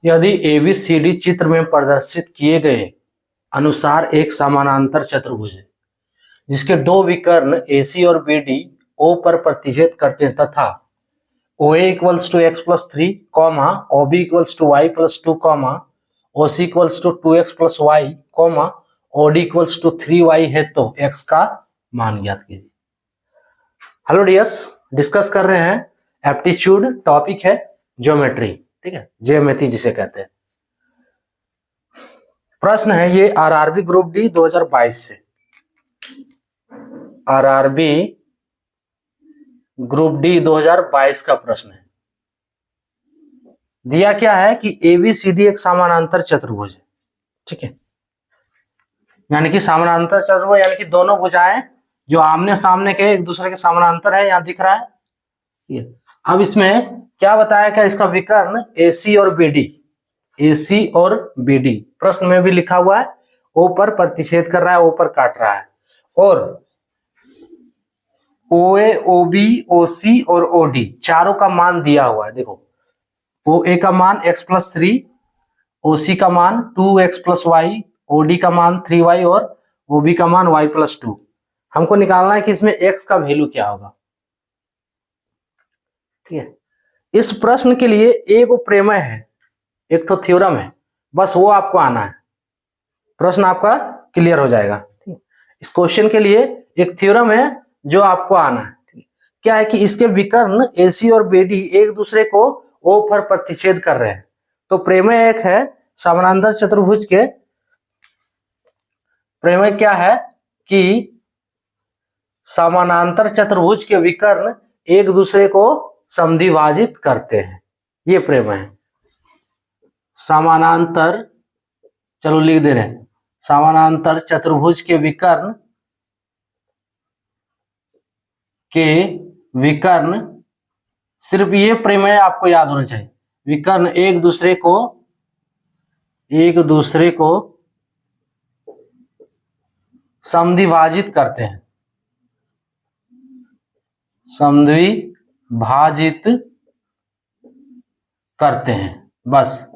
यदि एबीसीडी चित्र में प्रदर्शित किए गए अनुसार एक समानांतर चतुर्भुज है जिसके दो विकर्ण AC और BD O पर प्रतिच्छेद करते हैं तथा OA equals to x plus 3, OB equals to y plus 2, OC equals to 2x plus y, OD equals to 3y है तो x का मान ज्ञात कीजिए। हेलो डियर्स, डिस्कस कर रहे हैं एप्टीट्यूड, टॉपिक है ज्योमेट्री, ठीक है, ज्यामिति जिसे कहते हैं। प्रश्न है ये आरआरबी ग्रुप डी 2022 से, आरआरबी ग्रुप डी 2022 का प्रश्न है। दिया क्या है कि एबीसीडी एक समानांतर चतुर्भुज है, ठीक है, यानी कि समानांतर चतुर्भुज यानी कि दोनों भुजाएं जो आमने सामने के एक दूसरे के समानांतर है, यहां दिख रहा है ये। अब इसमें क्या बताया क्या, इसका विकर्ण AC और BD, AC और BD प्रश्न में भी लिखा हुआ है, O पर प्रतिच्छेद कर रहा है, O पर काट रहा है, और OA, OB, OC और OD चारों का मान दिया हुआ है। देखो, OA का मान x प्लस 3, OC का मान 2x प्लस y, OD का मान 3y और OB का मान y प्लस 2। हमको निकालना है कि इसमें x का वैल्यू क्या होगा, ठीक है। इस प्रश्न के लिए एक प्रमेय है, एक तो थ्योरम है, बस वो आपको आना है, प्रश्न आपका क्लियर हो जाएगा। इस क्वेश्चन के लिए एक थ्योरम है जो आपको आना है। क्या है कि इसके विकर्ण AC और BD एक दूसरे को O पर प्रतिच्छेद कर रहे हैं, तो प्रमेय एक है समानांतर चतुर्भुज के। प्रमेय क्या है कि समानांतर चतुर्भुज के विकर्ण एक दूसरे को समद्विभाजित करते हैं, ये प्रमेय है। समानांतर, चलो लिख दे रहे हैं, समानांतर चतुर्भुज के विकर्ण सिर्फ ये प्रमेय आपको याद होना चाहिए, विकर्ण एक दूसरे को समद्विभाजित करते हैं, समद्विभाजित करते हैं, बस।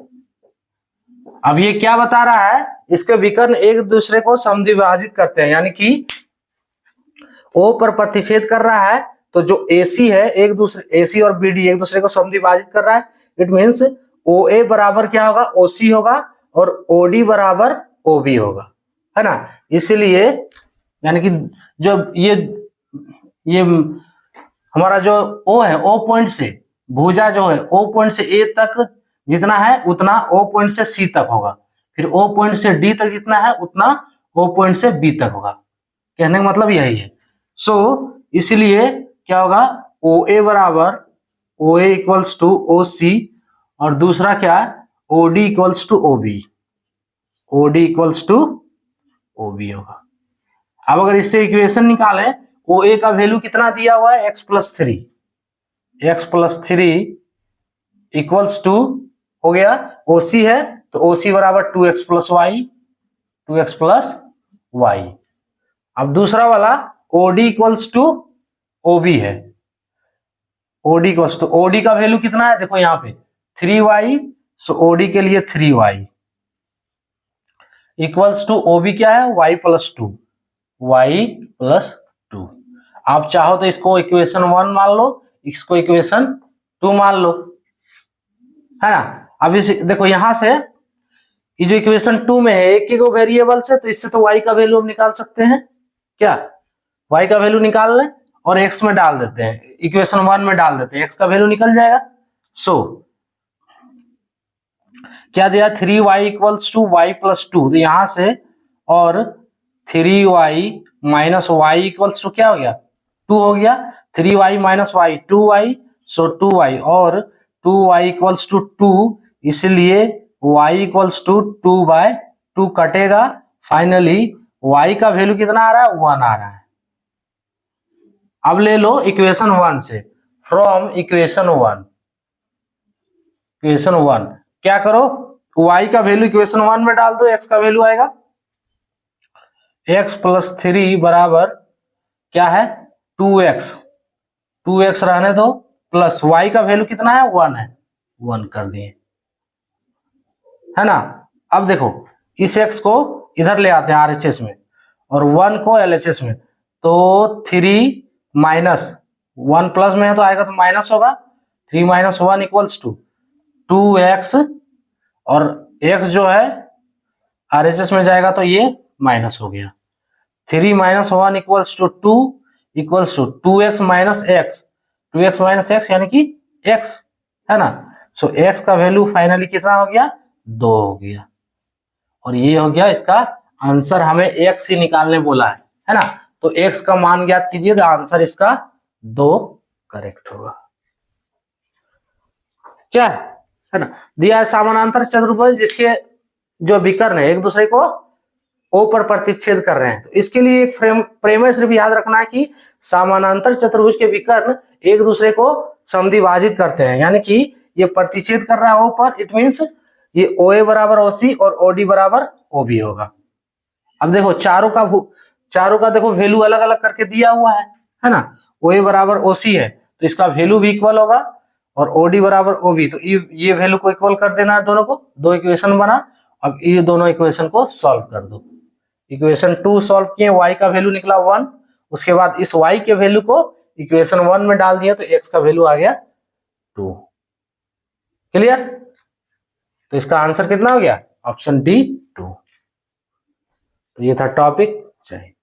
अब ये क्या बता रहा है, इसके विकर्ण एक दूसरे को समद्विभाजित करते हैं, यानी कि O पर प्रतिच्छेद कर रहा है तो जो AC है AC और BD एक दूसरे को समद्विभाजित कर रहा है। इट मींस OA बराबर क्या होगा, OC होगा और OD बराबर OB होगा, है ना। इसलिए यानी कि जो ये हमारा जो O है, O पॉइंट से भुजा जो है O पॉइंट से A तक जितना है उतना O पॉइंट से C तक होगा, फिर O पॉइंट से D तक जितना है उतना O पॉइंट से B तक होगा। कहने का मतलब यही है। सो इसलिए क्या होगा, OA बराबर OA इक्वल्स टू OC और दूसरा क्या है, OD equals to OB, OD equals to OB होगा। अब अगर इससे इक्वेशन निकालें, OA का वैल्यू कितना दिया हुआ है, x प्लस 3 इक्वल्स टू हो गया, OC है तो OC बराबर 2x प्लस y। अब दूसरा वाला OD इक्वल्स टू OB है, OD इक्वल्स टू OD का वैल्यू कितना है, देखो यहाँ पे 3y, सो OD के लिए 3y इक्वल्स टू OB क्या है, y प्लस 2। आप चाहो तो इसको इक्वेशन 1 मान लो, इसको इक्वेशन 2 मान लो, है ना। अब इस देखो यहां से ये जो इक्वेशन 2 में है एक ही को वेरिएबल से, तो इससे तो y का वैल्यू हम निकाल सकते हैं, क्या y का वैल्यू निकाल लें और x में डाल देते हैं, इक्वेशन 1 में डाल देते हैं, x का वैल्यू निकल जाएगा। सो क्या दिया, 3y equals to y plus 2, तो यहां से और 3y minus y equals to क्या हो गया, 2 हो गया, 3y माइनस y 2y, सो 2y और 2y इक्वल्स टू 2, इसलिए y इक्वल्स टू 2/2 कटेगा। फाइनली y का वैल्यू कितना आ रहा है, 1 आ रहा है। अब ले लो इक्वेशन 1 से, फ्रॉम इक्वेशन 1 क्या करो, y का वैल्यू इक्वेशन 1 में डाल दो, x का वैल्यू आएगा x प्लस 3 बराबर क्या है, 2x रहने दो, प्लस y का वैल्यू कितना है, 1 है, 1 कर दिए। है ना। अब देखो इस x को इधर ले आते हैं RHS में और 1 को LHS में, तो 3 माइनस 1 प्लस में है तो आएगा तो माइनस होगा, 3 माइनस 1 इक्वल्स टू 2x, और x जो है RHS में जाएगा तो ये माइनस हो गया। 3 minus 1 equals to 2 equals to 2x minus x, 2x minus x यानी कि x, है ना। सो x का वैल्यू फाइनली कितना हो गया, 2 हो गया, और ये हो गया इसका आंसर। हमें x ही निकालने बोला है ना। तो x का मान ज्ञात कीजिए, तो आंसर इसका 2 करेक्ट होगा। क्या है ना, दिया है समानांतर चतुर्भुज जिसके जो विकर्ण है एक दूसरे को ओ पर प्रतिच्छेद कर रहे हैं। तो इसके लिए एक प्रमेय सिर्फ याद रखना है कि समानांतर चतुर्भुज के विकर्ण एक दूसरे को समद्विभाजित करते हैं, यानी कि ये प्रतिच्छेद कर रहा है ओ पर, इट मींस ये OA बराबर OC और OD बराबर OB होगा। अब देखो चारों का देखो वैल्यू अलग अलग करके दिया हुआ है ना। OA बराबर OC है तो इसका वैल्यू भी इक्वल होगा, और OD बराबर OB, तो ये वैल्यू को इक्वल कर देना है दोनों को, दो इक्वेशन बना। अब ये दोनों इक्वेशन को सॉल्व कर दो। इक्वेशन 2 सॉल्व किए, y का वैल्यू निकला 1, उसके बाद इस y के वैल्यू को इक्वेशन 1 में डाल दिया तो x का वैल्यू आ गया 2। क्लियर। तो इसका आंसर कितना हो गया, ऑप्शन D 2। तो ये था टॉपिक। जय हिंद।